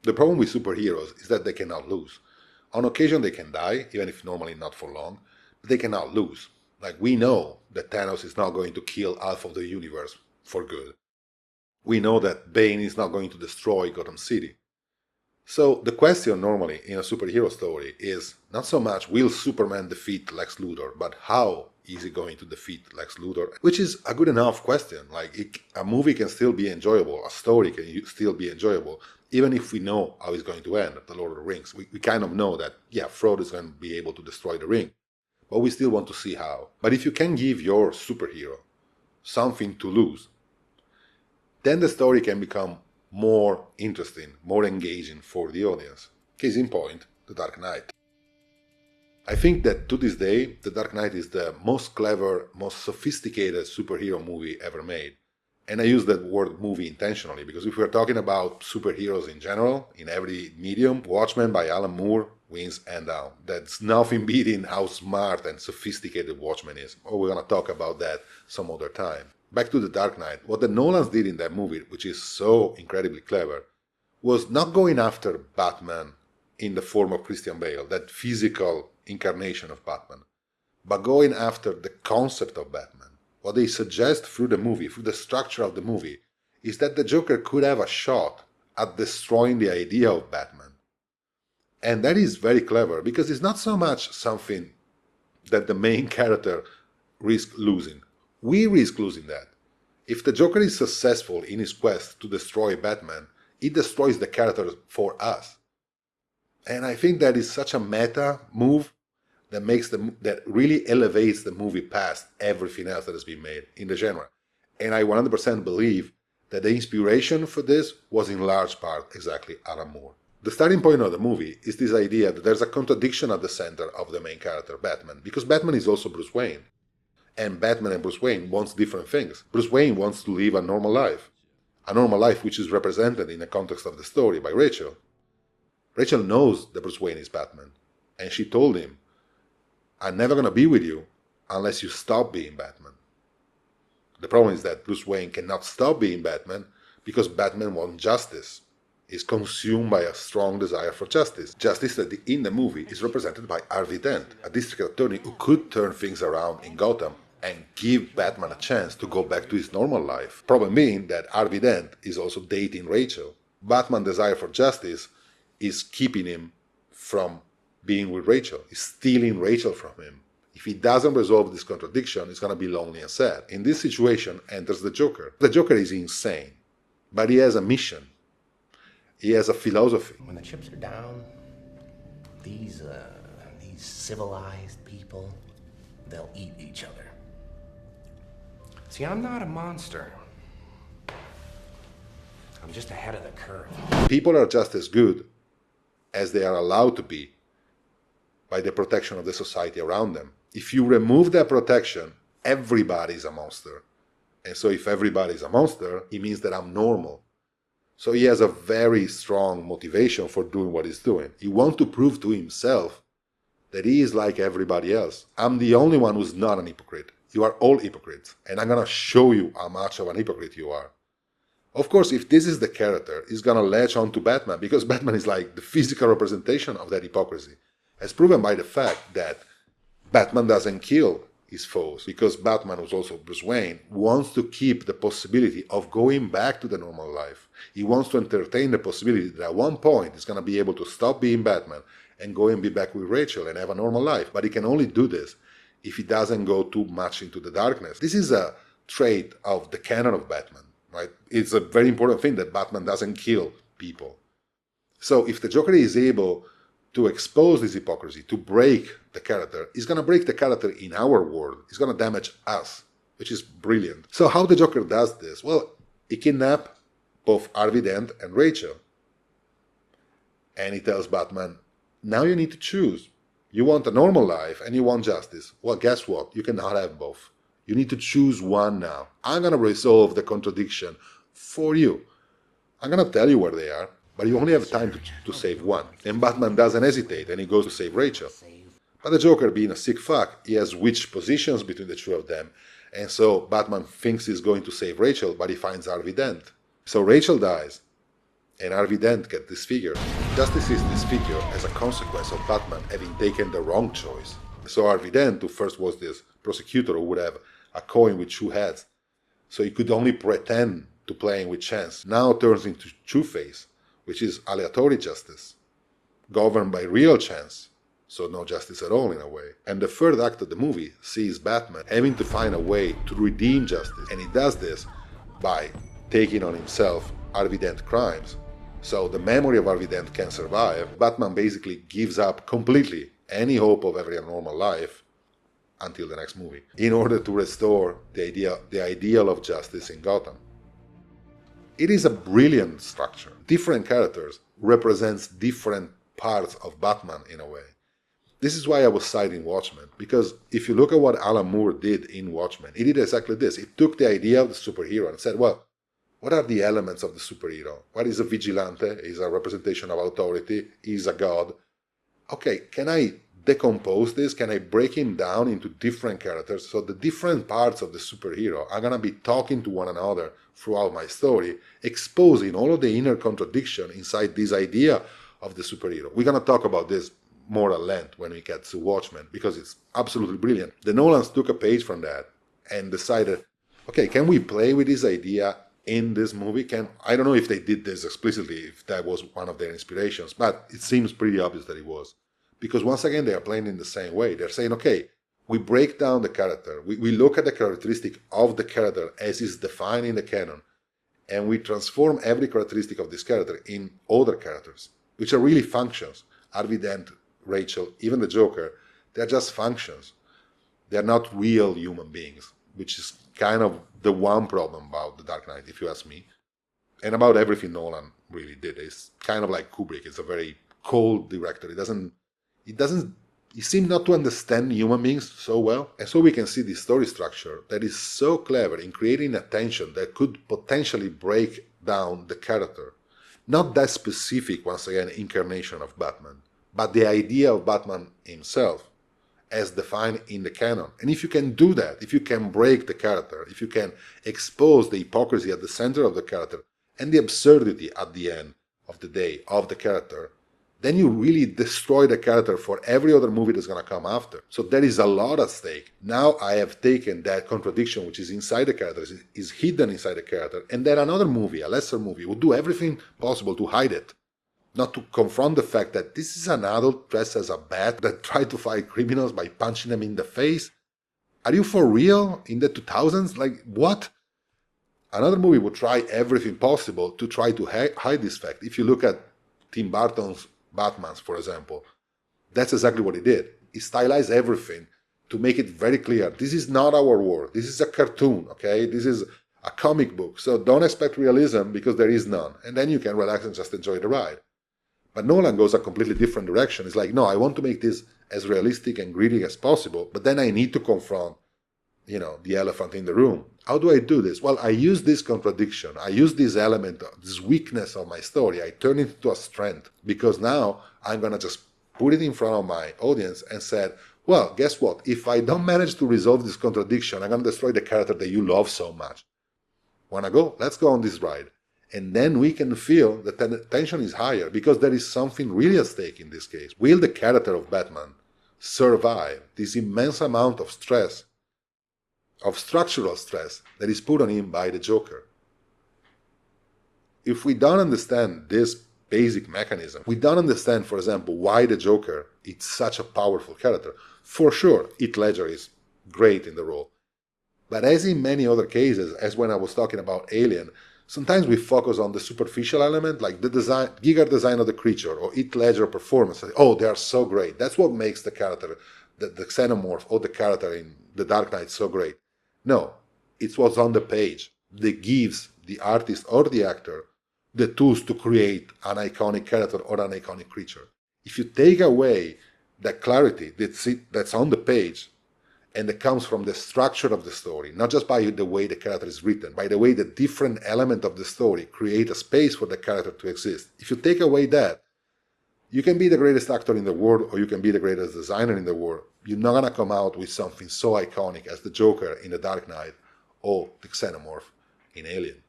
The problem with superheroes is that they cannot lose. On occasion they can die, even if normally not for long, but they cannot lose. Like, we know that Thanos is not going to kill half of the universe for good. We know that Bane is not going to destroy Gotham City. So the question normally in a superhero story is not so much will Superman defeat Lex Luthor, but how is he going to defeat Lex Luthor? Which is a good enough question. Like, a movie can still be enjoyable, a story can still be enjoyable, even if we know how it's going to end, The Lord of the Rings. We kind of know that, yeah, Frodo is going to be able to destroy the ring, but we still want to see how. But if you can give your superhero something to lose, then the story can become more interesting, more engaging for the audience. Case in point, The Dark Knight. I think that to this day, The Dark Knight is the most clever, most sophisticated superhero movie ever made. And I use that word movie intentionally, because if we're talking about superheroes in general, in every medium, Watchmen by Alan Moore wins hand down. That's nothing beating how smart and sophisticated Watchmen is. Oh, we're gonna talk about that some other time. Back to The Dark Knight, what the Nolans did in that movie, which is so incredibly clever, was not going after Batman in the form of Christian Bale, that physical incarnation of Batman, but going after the concept of Batman. What they suggest through the movie, through the structure of the movie, is that the Joker could have a shot at destroying the idea of Batman. And that is very clever, because it's not so much something that the main character risks losing. We risk losing that. If the Joker is successful in his quest to destroy Batman, it destroys the character for us. And I think that is such a meta move that really elevates the movie past everything else that has been made in the genre. And I 100% believe that the inspiration for this was in large part exactly Alan Moore. The starting point of the movie is this idea that there's a contradiction at the center of the main character, Batman, because Batman is also Bruce Wayne. And Batman and Bruce Wayne wants different things. Bruce Wayne wants to live a normal life which is represented in the context of the story by Rachel. Rachel knows that Bruce Wayne is Batman, and she told him, I'm never going to be with you unless you stop being Batman. The problem is that Bruce Wayne cannot stop being Batman because Batman wants justice. He's consumed by a strong desire for justice. Justice that in the movie is represented by Harvey Dent, a district attorney who could turn things around in Gotham and give Batman a chance to go back to his normal life. Problem being that Harvey Dent is also dating Rachel. Batman's desire for justice is keeping him from being with Rachel, is stealing Rachel from him. If he doesn't resolve this contradiction, he's going to be lonely and sad. In this situation enters the Joker. The Joker is insane, but he has a mission. He has a philosophy. When the chips are down, these civilized people, they'll eat each other. See, I'm not a monster. I'm just ahead of the curve. People are just as good as they are allowed to be by the protection of the society around them. If you remove that protection, everybody's a monster. And so if everybody's a monster, it means that I'm normal. So he has a very strong motivation for doing what he's doing. He wants to prove to himself that he is like everybody else. I'm the only one who's not an hypocrite. You are all hypocrites. And I'm going to show you how much of an hypocrite you are. Of course, if this is the character, he's going to latch on to Batman, because Batman is like the physical representation of that hypocrisy, as proven by the fact that Batman doesn't kill his foes, because Batman, who's also Bruce Wayne, wants to keep the possibility of going back to the normal life. He wants to entertain the possibility that at one point he's going to be able to stop being Batman and go and be back with Rachel and have a normal life. But he can only do this if he doesn't go too much into the darkness. This is a trait of the canon of Batman, right? It's a very important thing that Batman doesn't kill people. So if the Joker is able to expose this hypocrisy, to break the character, he's going to break the character in our world. He's going to damage us, which is brilliant. So how the Joker does this? Well, he kidnaps both Harvey Dent and Rachel. And he tells Batman, now you need to choose. You want a normal life and you want justice. Well, guess what? You cannot have both. You need to choose one now. I'm going to resolve the contradiction for you. I'm going to tell you where they are, but you only have time to save one. And Batman doesn't hesitate, and he goes to save Rachel. But the Joker, being a sick fuck, he has switched positions between the two of them, and so Batman thinks he's going to save Rachel, but he finds Harvey Dent. So Rachel dies, and Harvey Dent gets disfigured. Justice is disfigured as a consequence of Batman having taken the wrong choice. So Harvey Dent, who first was this prosecutor who would have a coin with two heads, so he could only pretend to playing with chance, now turns into Two-Face, which is aleatory justice, governed by real chance, so no justice at all in a way. And the third act of the movie sees Batman having to find a way to redeem justice, and he does this by taking on himself Harvey Dent crimes. So the memory of Harvey Dent can survive. Batman basically gives up completely any hope of having a normal life until the next movie, in order to restore the ideal of justice in Gotham. It is a brilliant structure. Different characters represents different parts of Batman in a way. This is why I was citing Watchmen, because if you look at what Alan Moore did in Watchmen, he did exactly this. He took the idea of the superhero and said, well, what are the elements of the superhero? What is a vigilante? Is a representation of authority? Is a god? Okay, can I decompose this? Can I break him down into different characters so the different parts of the superhero are going to be talking to one another throughout my story, exposing all of the inner contradiction inside this idea of the superhero. We're going to talk about this more at length when we get to Watchmen, because it's absolutely brilliant. The Nolans took a page from that and decided, okay, can we play with this idea in this movie? I don't know if they did this explicitly, if that was one of their inspirations, but it seems pretty obvious that it was. Because once again, they are playing in the same way. They're saying, okay, we break down the character. We look at the characteristic of the character as is defined in the canon, and we transform every characteristic of this character in other characters, which are really functions. Harvey Dent, Rachel, even the Joker, they're just functions. They're not real human beings, which is kind of the one problem about The Dark Knight, if you ask me. And about everything Nolan really did. It's kind of like Kubrick. It's a very cold director. He seemed not to understand human beings so well. And so we can see this story structure that is so clever in creating a tension that could potentially break down the character. Not that specific, once again, incarnation of Batman, but the idea of Batman himself as defined in the canon. And if you can do that, if you can break the character, if you can expose the hypocrisy at the center of the character and the absurdity at the end of the day of the character, then you really destroy the character for every other movie that's going to come after. So there is a lot at stake. Now I have taken that contradiction which is inside the character, is hidden inside the character, and then another movie, a lesser movie, would do everything possible to hide it. Not to confront the fact that this is an adult dressed as a bat that tried to fight criminals by punching them in the face. Are you for real? In the 2000s? Like, what? Another movie would try everything possible to try to hide this fact. If you look at Tim Burton's Batman's, for example, that's exactly what he did. He stylized everything to make it very clear. This is not our world. This is a cartoon, okay? This is a comic book. So don't expect realism because there is none. And then you can relax and just enjoy the ride. But Nolan goes a completely different direction. It's like, no, I want to make this as realistic and gritty as possible, but then I need to confront, the elephant in the room. How do I do this? Well, I use this contradiction. I use this element, this weakness of my story. I turn it into a strength because now I'm going to just put it in front of my audience and said, well, guess what? If I don't manage to resolve this contradiction, I'm going to destroy the character that you love so much. Wanna go? Let's go on this ride. And then we can feel that the tension is higher because there is something really at stake in this case. Will the character of Batman survive this immense amount of stress, of structural stress that is put on him by the Joker? If we don't understand this basic mechanism, we don't understand, for example, why the Joker is such a powerful character. For sure, Heath Ledger is great in the role. But as in many other cases, as when I was talking about Alien, sometimes we focus on the superficial element, like the Giger design of the creature or Heath Ledger performance. Oh, they are so great. That's what makes the character, the xenomorph or the character in The Dark Knight so great. No, it's what's on the page that gives the artist or the actor the tools to create an iconic character or an iconic creature. If you take away that clarity that's on the page, and that comes from the structure of the story, not just by the way the character is written, by the way the different element of the story create a space for the character to exist. If you take away that, you can be the greatest actor in the world or you can be the greatest designer in the world. You're not going to come out with something so iconic as the Joker in The Dark Knight or the Xenomorph in Alien.